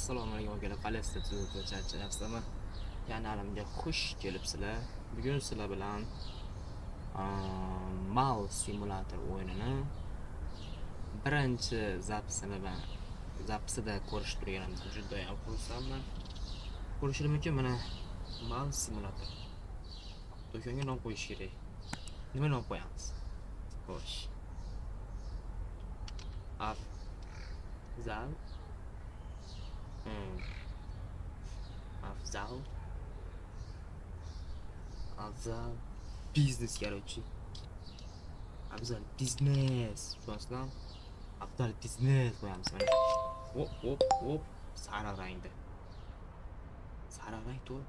Assalomu alaykum akalar, qalasizlar tuzuklar, charchayapsizlarmi? Kanalimga xush kelibsizlar. Bugun sizlar bilan Mal Simulator o'yinini birinchi zapisida ko'rishib turganimdan juda ham xursandman. Ko'rishim uchun mana Mal Simulator. Do'konga nom qo'yish kerak. Nima nom qo'yamiz? Xo'sh. Afzal. Afzal. Afzal biznes, короче. Afzal biznes. Tushunasizlarmi? Afzal biznes qo'yamiz mana. Hop. Sariq rangda. Sariq rang to'g'ri.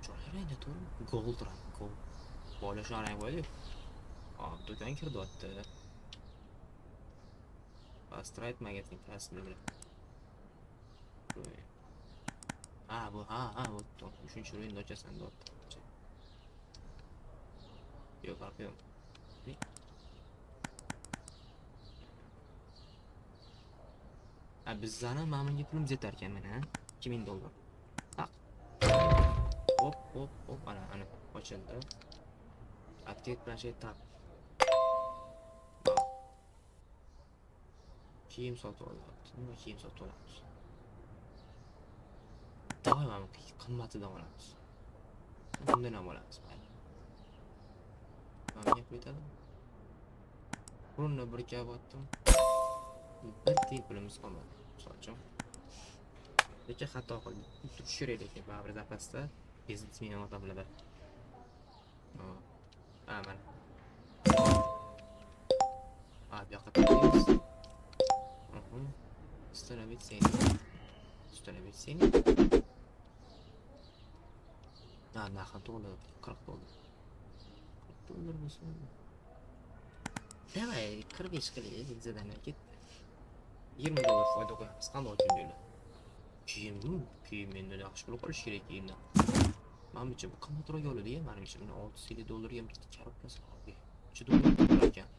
Chiroyli rangda to'g'ri. Gold rang, gold. Bola rang qo'ydik. Hop, do'kon kiryapti. Astrite magazin tasmini bilan. Bu o'tdi. 3-o'yinda ochasan debdi. Yo'q, farqi yo'q. Bizlarni mana bunga pulimiz yetar ekan mana. $2000. Hop, ana ochildi. Aktiv planshet tab. Kiyim sotib olyapti. Nima kiyim sotib olamiz? Davay mana qimmatidan olamiz. Bundan ham olamiz. Mana nima qo'yadi? Pulni bir kavatdim. Bir tiyin pulimiz qolmadi. Sochim. Lekin xato qildim. Tushiraylik lekin baribir zapasda biznesmen odamlar. Mana. Bu yoqqa qo'yamiz. Установить сень. Narxi to'g'ri, $40. $40 bo'lsa. Davay, 45 qilaylik, zadanlar ketdi. $20 foyda qo'yamiz, qanday uchun deylar. Kiyim endi yaxshi bo'lib qolish kerak kiyimdan. Menimcha bu qimmatroq oladi-ya, menimcha buni $650 ham korobkasi oldi. $3 ekan.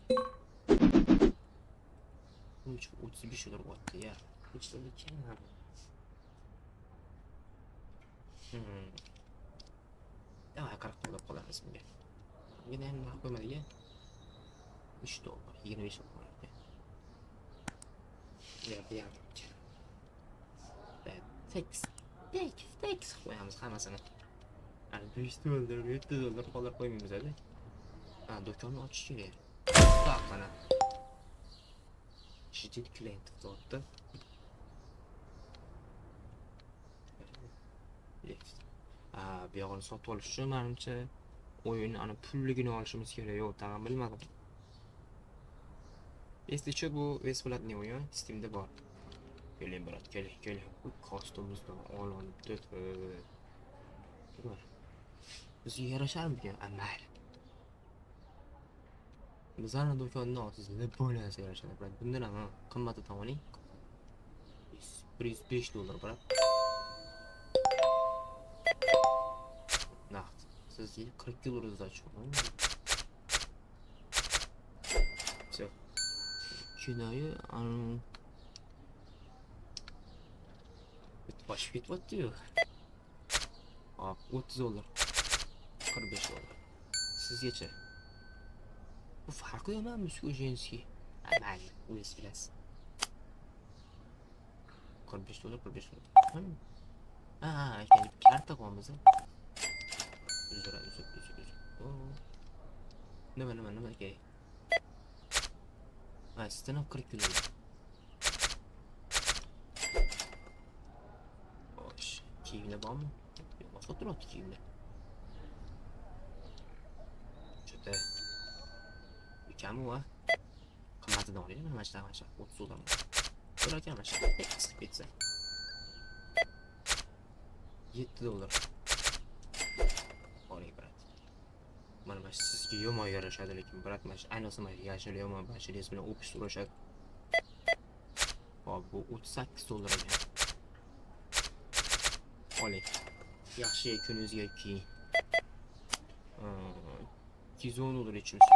$35 bo'lyapti, ya. $3 kam. Davay, $40 qolamiz bunga. Yana ham narx qo'ymadi-ya. $3, $25 ekan. Ya. Tax qo'yamiz hammasini. $5, $7 qoldirib qo'ymaymiz hali. Do'konni ochish kerak. Mana. Jiddiy klient tutdi. Bu yo'g'ini sotib olish uchun menimcha o'yinni ana pulligini olishimiz kerak. Yo'q, tag'in bilmadim. Если что, bu бесплатный o'yin Steam'da bor. Keling, brat, keling. Bu kostumimizdan olindi. Bizga yarasharmikan? Mayli. Bizlarning do'konni otizda bo'lasa yarashadi, brat. Bundan ham qimmatidan oling. $5, brat. Naqd. Sizga $40 ochdim. Все. Kinoyi boshib ketyapti-yu. Hop, $30. $45. Sizgacha. Bu farqi yo'qmi musko-jenskiy? Mayli, o'zingiz bilasiz. $45. Ekan karta qo'yamiz. Uzr. Nima kerak? Sizdan ham $40. Xo'sh, kiyimlar bormi? Boshqa turibdi kiyimlar. Juda kam va qimmatidan olaylik. Mana shu $30. To'g'ri ekan, mana shu pizza. $7. Oling, brat. Mana sizga yomon yarashadi, lekin brat, mana shu ayniqsa yashil yomon bashiringiz bilan o'pish urashadi. Hop, bu $38 ekan. Oling. Yaxshi kuningizga kiying. $210 içimiz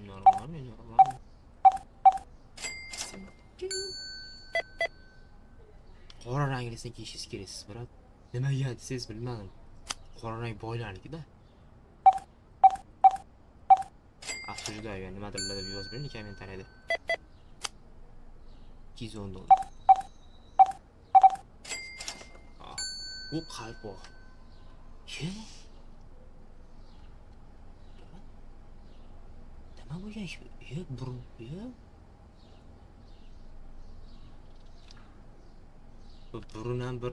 normal. qora ranglisini kiyishingiz kerak siz, brat. Nimaga desangiz bilmadim. Qora rang boylarnikida. Afsuda ya nimadirlar deb yozib bering kommentariyada. 210 dollar. Bu qalb bor. Kim? Nima bo'lgan ish? Bro, burundan bir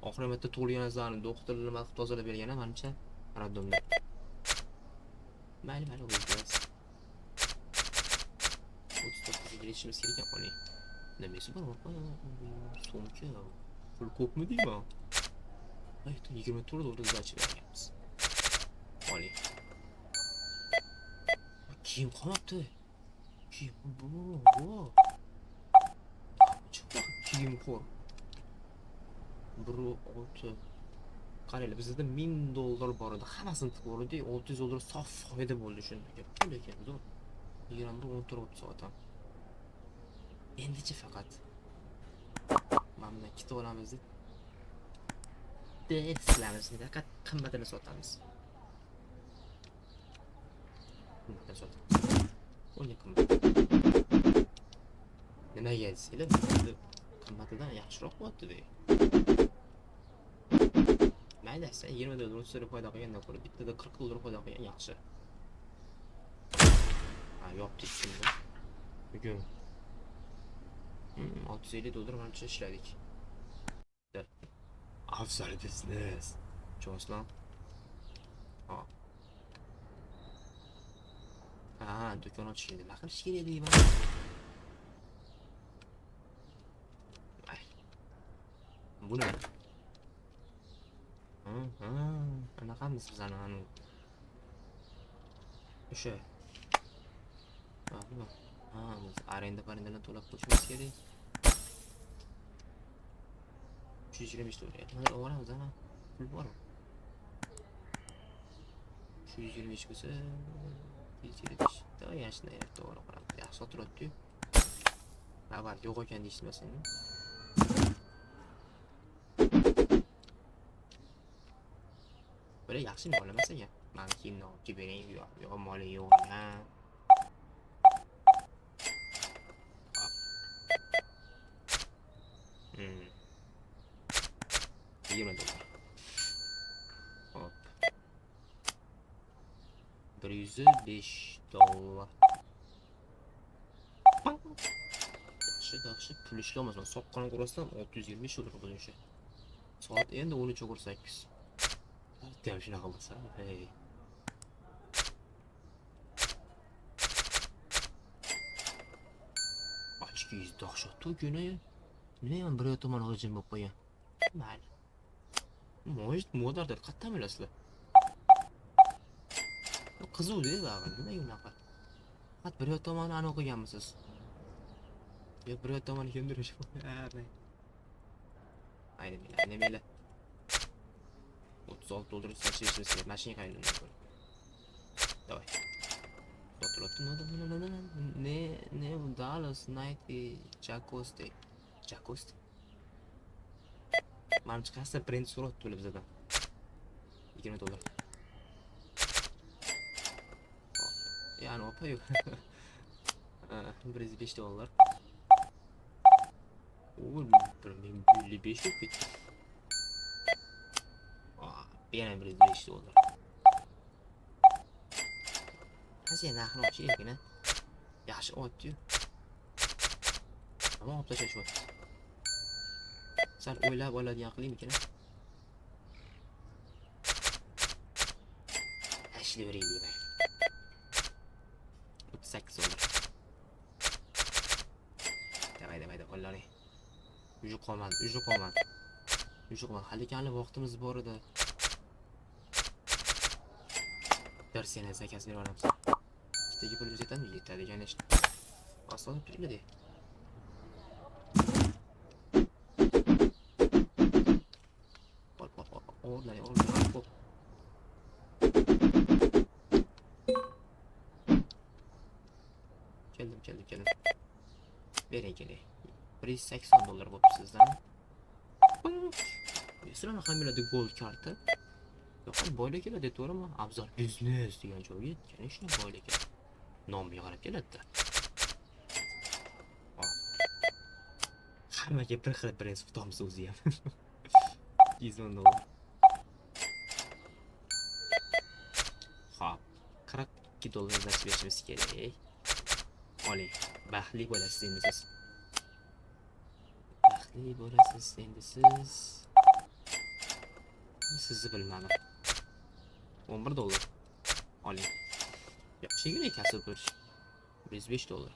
oxirimatda tug'ilgan azarni doktorlar nima qilib tozalab bergan, menimcha, raddomda. Mayli, o'zimiz. 39 ga yetishimiz kerak ekan, oling. Nimasi bor? So'mcha. Pul ko'pmi deyman? Aytdim 24 dollar zachib berganmiz. Oling. Kiyim qolmabdi. Kiyim bu. Chiqdi kiyim xo'r. 1.6. Qaranglar, bizda 1000 dollar bor edi. Hammasini tiqib oldik. 600 dollar sof foyda bo'ldi shunda. Pul ekan, zo'r. 21-14 soat ham. Endichi faqat mana ikkita olamiz deb deslamiz, faqat qimmatini sotamiz. O'nga qimmat. Nimaga deysizlar, qimmatidan yaxshiroq bo'lyapti-da. Mayli, sen 20 dollar 30 dollar foyda qilgandan ko'ra bittada 40 dollar foyda qilgan yaxshi. Yopdik shunda. Bugun 650 dollar mancha ishladik. Afzal biznes. Joslan. Do'kon ochish edi. Nima qilish kerak deyman? Buni. Anaqamiz biz ana. O'sha. Biz arendalarni to'lab qo'yishimiz kerak. 325 dollar. Mana olamiz ana. Pul bormi? 325 bo'lsa 125. Da yaxshi to'g'ri qarab. Yaxshi sotiryapti-ku. Xabar yo'q ekan deyishmasin. Böyle yaxshi olamasın ya. Men kiyimni olib kelib bering. Yo'q, moli yo'q ya. Hop. 105 dollar. Yaxshi pul ishlaymiz. Men soqqani ko'rasam 625 dollar bo'ldi o'sha. Soat endi 13:48. Ham shunaqa bo'lsa, hey. Ochki dahshatli kuni. Nima ham bir tomon g'ijim bo'lib qo'ygan. Mayli. Modardir, qayerdan bilasizlar? Qiziq-da, dag'i, nima unaqa? Faqat bir tomonni ana o'qiganmisiz? Yo, bir tomonni kimdirish. Ayni 36 dollar sachishimiz kerak. Mashina qayerdan bo'ladi? Davay. Ne bu Dallas Night Jacoste. Mana chiqarsa print surat to'lib bizdan. 20 dollar. Yani opa yo'q. 105 dollar. O 155 yok bitti. Yana 105 dollar. Hasi narxini ochaylikmi? Yaxshi otdi-yu. Ammo olib tashlashyapti. Sal o'ylab oladigan qilaymikin. Tashlayveraylik deyman. 38 dollar. Davay, qo'llaring. Uji qolmadi. Hali kanli vaqtimiz bor edi. Bir sene zakaz bera olamiz. Ikkitaga pulimiz yetadimi? Yetadigan ish. Aslida turinglar. O'rnay. Keldim. Bering keling. $180 bo'libdi sizdan. Sizlarni hamilada gold karta. Yo'q, boylik keladi, to'g'rimi? Afzal biznes degan joyga yetgan ishni boylik. Nomga qarab keladi. Hammaga bir xil press tutamiz o'zi ham. $110. Xo'p, $42 berishimiz kerak. Oling, baxtli bo'lasiz endi siz. Baxtli bo'lasiz endi siz. Sizni bilmadim. $11. Oling. Yaxshigina kasb bo'lish. $105.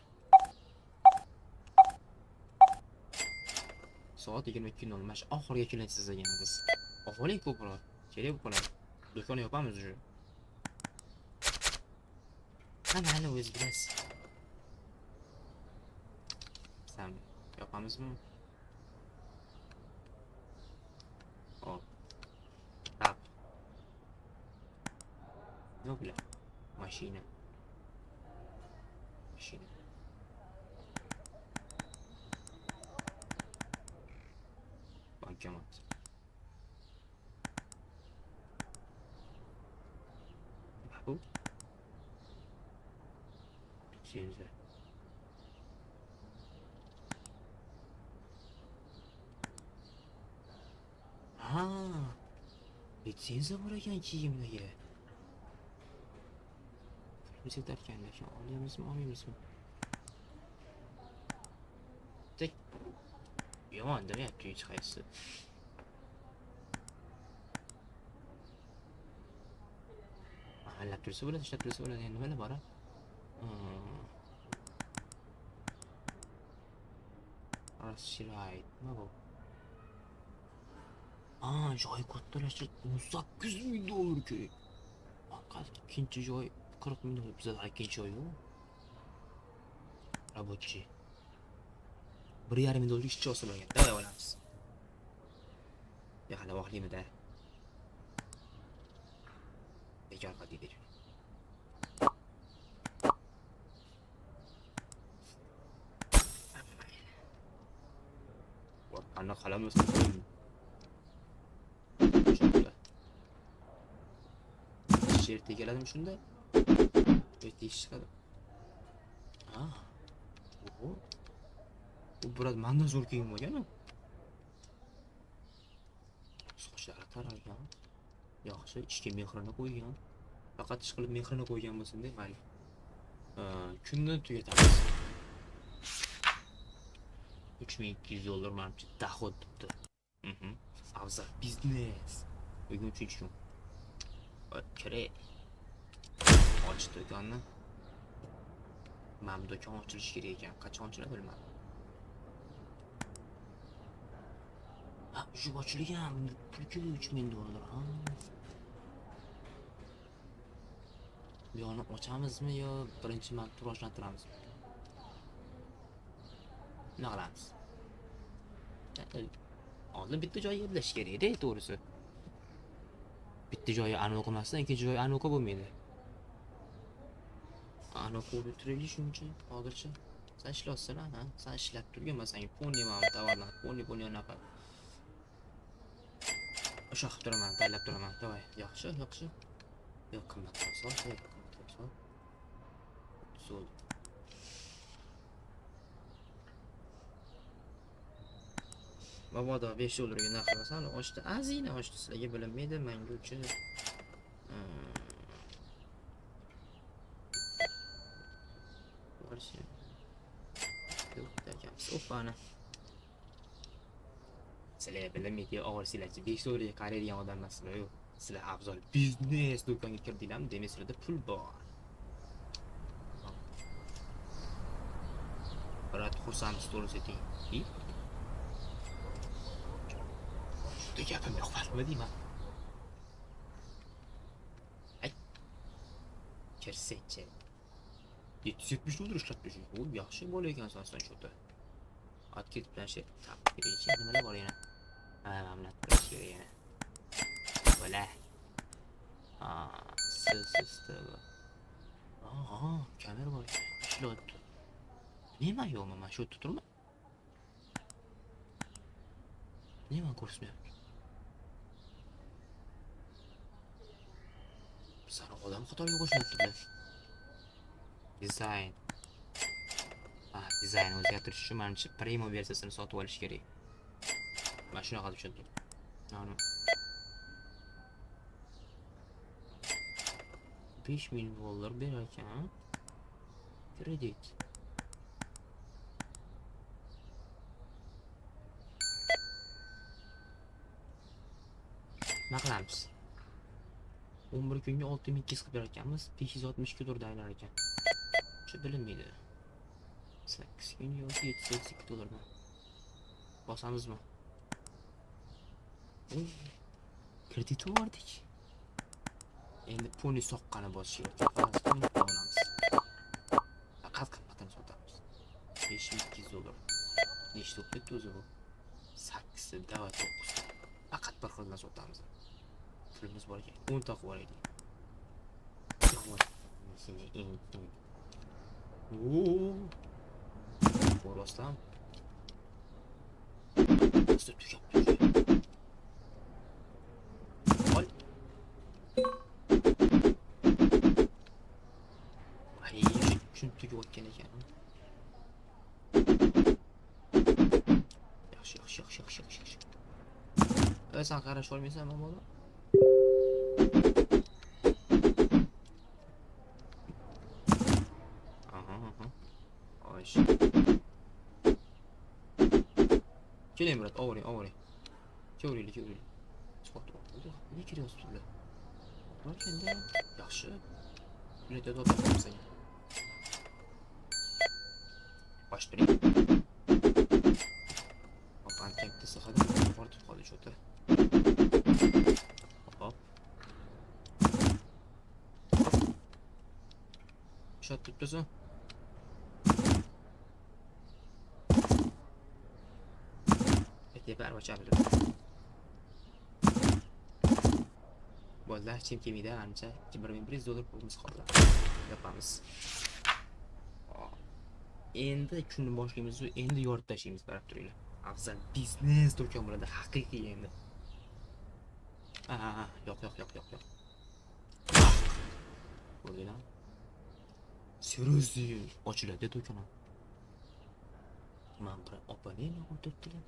Soat 22:00 mash oxirgi kelin sizga biz. Oling ko'proq. Kerak bo'ladi. Do'kon yopamiz уже. Hali o'zi bilasiz. Sen yapamızmı? Hop. Tap. Ne bile? Maşine. Maşine. Bankomat. Bu. Şimdi. Ha, litsenziya bor ekan kiyimlarga. Biz derken olamizmi, olmaymizmi? Tek yomon demayapti hech qaysi. Mahallab tursa bo'ladi, ishlab tursa bo'ladi, endi nimalar bor? Rashirait, nima bu? Joy kattalashib $18,000 kerak. Faqat ikkinchi joy $40,000. Bizda ikkinchi joy yo'q. Рабочий. $1,5 ishchi olsa bo'lgan. Davay olamiz. Ya hali vaqtlimida. Bekor qadidi. Vot, ana qalamiz. Şerit tekeladimi shunda? O'tish chiqadi. Bu biroz manda zo'r kiyim bo'lgan-ku. Sochlari taralgan. Yaxshi, ishga mehrini qo'ygan. Faqat ish qilib mehrini qo'ygan bo'lsin-da, mayli. Kunni tugatamiz. $3,200 manimcha dohod debdi. Afzal biznes. Bugun 3-kun. Kerak. Ochiq do'konni. Mana do'kon ochilishi kerak ekan. Qachon ochiladi bilmadim. Shu ochilgan. Pulki $3,000. Bu yo'lni ochamizmi yo birinchi marta rivojlantiramizmi? Nima qilamiz? Oldin bitta joyga izlash kerak-da, to'g'risi. Bitta joyi aniq emasdan, ikkinchi joyi aniq bo'lmaydi. Aniq o'tiraylik shuncha, hozircha. Sen ishlayapsan, ha? Sen ishlab turgan bo'lsang, ponni-mani tovarlar, ponni anaqa. O'sha qilib turaman, tayyorlab turaman. Davay, yaxshi. Yo'q, qimmat qilsa, So'l. Mabodo $5 ga narx qilsam, oshdi, azina oshdi, sizlarga bilinmaydi, manguvchi. Qarshi. Yo'q, takamiz. Opana. Sizlar bilinmaydi, og'irsilarchi $5 ga qaraydigan odam emaslar, yo'q. Sizlar afzal biznes do'konga kirdinglarmi, demak sizlarda pul bor. Birat xursand to'g'ri seting. Juda gapim yo'qmi deyman. Ay. Kirsechi. $770 ishlatdi shu. Bu yaxshi bola ekan asosan shu yerda. Atket bilan şey tap birinchi nimalar bor yana? Mamlat qilish kerak yana. Bola. Sistem. Kamera bor. Ishlayapti. Nima yo'qmi? Mana shu yerda turma. Nima ko'rsatmayapti? Bizlar odam qatoriga qo'shyaptilar. Dizayn. Dizayn o'zgartirish uchun menimcha premium versiyasini sotib olish kerak. Men shunaqa deb tushundim. Mana 5000 dollar berar ekan. Kredit. Nima qilamiz? 11 kunga 6200 qilib berar ekanmiz, 562 dollar aylar ekan. Shu bilinmaydi. 8 kun yoki 782 dollardan. Bosamizmi? Kredit oldik. Endi poni soqqani bosish kerak. Olamiz. Faqat qimmatini sotamiz. 5200 dollar. Nechta o'tdi o'zi bu? 8 davlat 9. Faqat bir xildan sotamiz. Pulimiz bor ekan. 10 ta qilib olaylik. Borostam. Usta tugab turdi. Ol. Ay, shuni tugab o'tgan ekan. Yaxshi. Sen qarash olmaysanmi bola? Osh. Keling Murat, ovring. Ko'raylik. Sport. Ne kiryapsizlar? Bo'lganda yaxshi. Biletni topamiz sen. Bosh turing. Opan katta sahada ortib qoldi shota. Hop. Shot tutdingmi? Teper başarılı. Bozlar çim kemide anca 2100 dolar pulumuz qoldi. Yapamiz. Endi kunni boshlaymiz, endi yoritib tashlaymiz, qarab turinglar. Afzal biznes do'kon bo'ladi, haqiqiy endi. Yo'q. Bo'ldinglar. Seriously, ochiladi do'kon. Men bir opaneni o'tiribdilar.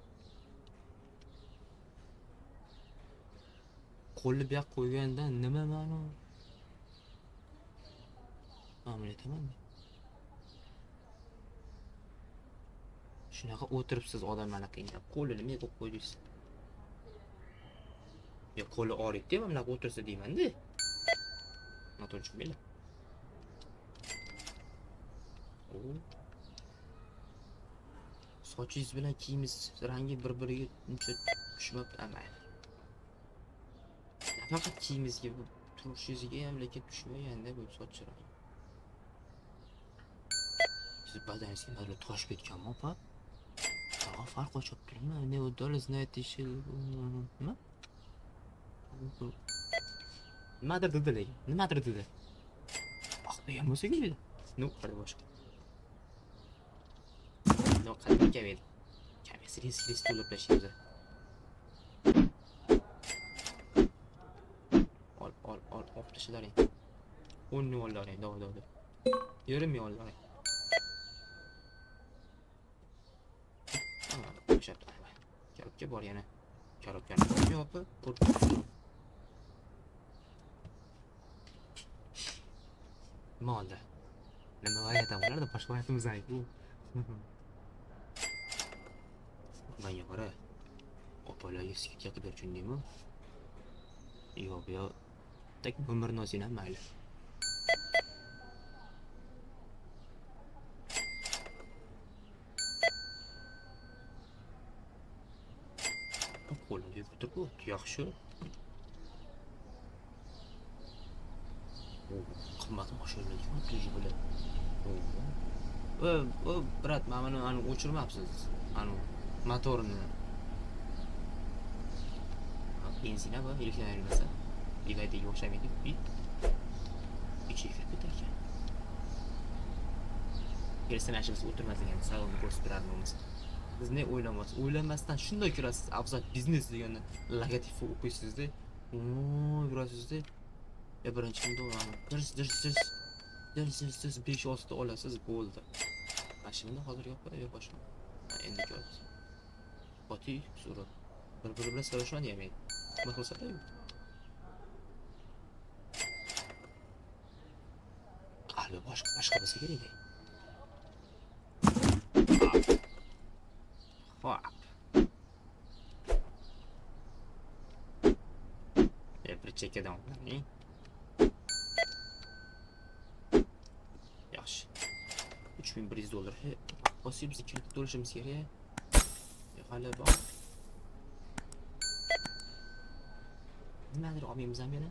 Qo'lni bu yoqqa qo'ygandan nima ma'no? Ma'mul etaman. Shunaqa o'tiribsiz odamlarni qiynab, qo'lini nega qo'yib qo'ydingiz? Yo, qo'li og'riydi, mana bunaqa o'tirsa deyman-da. Noto'g'ri tushunmaylar. Sochingiz bilan kiyimingiz rangi bir-biriga uncha tushmabdi, amay. Faqat kiyimingizga, turishingizga ham lekin tushmaganda bu sochlar. Siz badaningizga nima tosh ketganmi, opa? Farq ochibdimi? Ne udal знаете еще. Nima? Nimadir dedi. Aqliga bo'lsa kerak. No, qara boshqa. No, qanday kamedi. Kamesi risk to'lab tashlaymiz. Ol, tashlaring. 10 ni ollaring, davr. Yarim yollaring. O'shatdi. Karobka bor yana. Karobkani yopib, qo'rqib. Nima oldi? Nima aytamanlarda boshqa aytimiz aytib. Men yora. Opalarga skidga qilib tushundingmi? Yo'q. Tak umr nozina mayli. Qo'lni yuvib turib, yaxshi. Qimmat mashinalarga tuji bilan. Brat, mana uni o'chirmabsiz. Motorini. Benzina va elektron emas. Divaydiga o'xshamaydi. Ichiga bitarkan. Personajimiz o'tirmas ekan, salonni ko'rsatib turarmiz. Siz ne o'ylamaysiz? O'ylamasdan shunday kirasiz. Afzal biznes degan logotipni o'qiysizda. Yurasizda. Birinchi kunda siz 5-6 olasiz bo'ldi. Mashinada hozir yo'q boshqa. Endi ko'p. Oti so'rab. Bir-biri bilan so'rashmadi ham men. Nima qilsa-da yo'q. Qalbi boshqa bo'lsa kerak. Hop. Bir chekkadan oling. Yaxshi. $3100. Bosib biz kirib to'lishimiz kerak. Hali bor. Nimadir olmaymiz ham yana?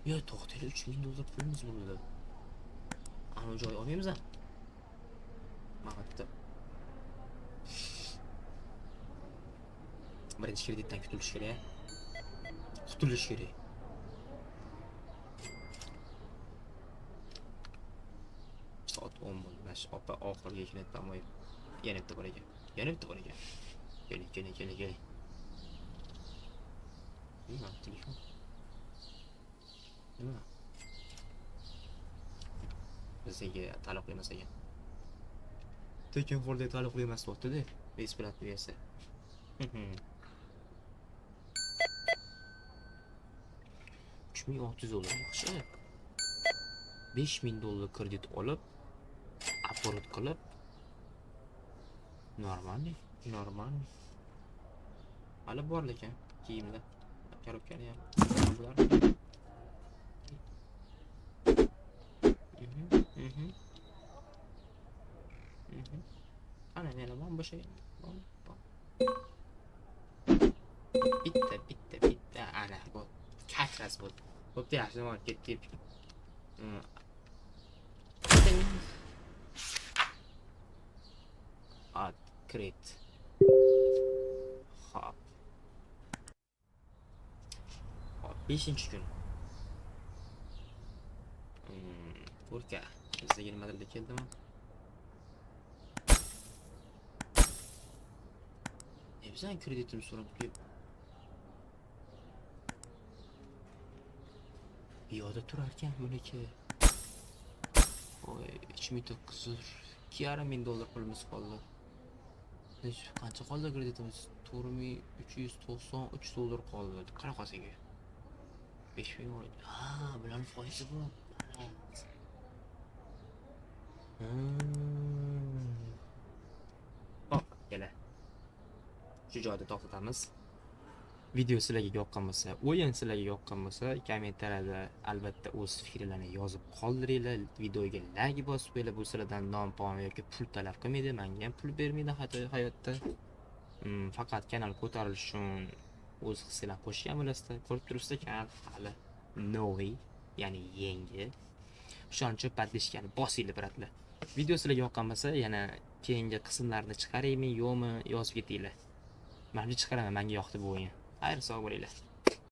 Yo, to'xtaylik, $3000 pulimiz bo'ldi. Ana joy olmaymiz ham. Maqatda. Birinchi kreditdan qutulish kerak. Qutulish kerak. Soat 10 bo'ldi. Mash opa oxirgi kredit bo'lmay. Yana bitta bor ekan. Keling. Nima telefon? Nima? Bizga taloq emas ekan. Tekin xorda taloq emas bo'ldi-da. Besplat versiya. $3600 yaxshi. $5000 kredit olib, apparat qilib normal. Hali bor lekin kiyimda. Korobkani ham. Bular. Ana meni ham bo'sha. Bitta ana bu kachras bo'ldi. Bo'pti, yaxshi bo'ldi, ketdik. Ad create. Hop. 5-kun. Burka. Bizga nimadir keldimi? Bizdan kreditim so'rab kelib. Yo'da turar ekan buniki. Oy, 2900 pulimiz qoldi. Qancha qoldi kreditimiz? $4393 qoldi. Qanaqasiga? 5000 oldi. Ha, bularning foizi bor. Hop, kela. Shu joyda to'xtatamiz. Video sizlarga yoqqan bo'lsa, o'yin sizlarga yoqqan bo'lsa, kommentariyada albatta o'z fikrlaringizni yozib qoldiringlar. Videoga like bosib qo'yinglar. Bu sizlardan non-pon yoki pul talab qilmaydi, menga ham pul bermaydi hayotda. Faqat kanal ko'tarilishi uchun o'z hissalarini qo'shgan bo'lasizlar. Ko'rib turibsizlar, kanal hali novi, ya'ni yangi. Shuning uchun podpishkani bosinglar, bratlar. Video sizlarga yoqqan bo'lsa, yana keyingi qismlarni chiqaraymi, yo'qmi, yozib ketinglar. Men chiqaraman, menga yoqdi bu o'yin. Xayr, sog' bo'linglar.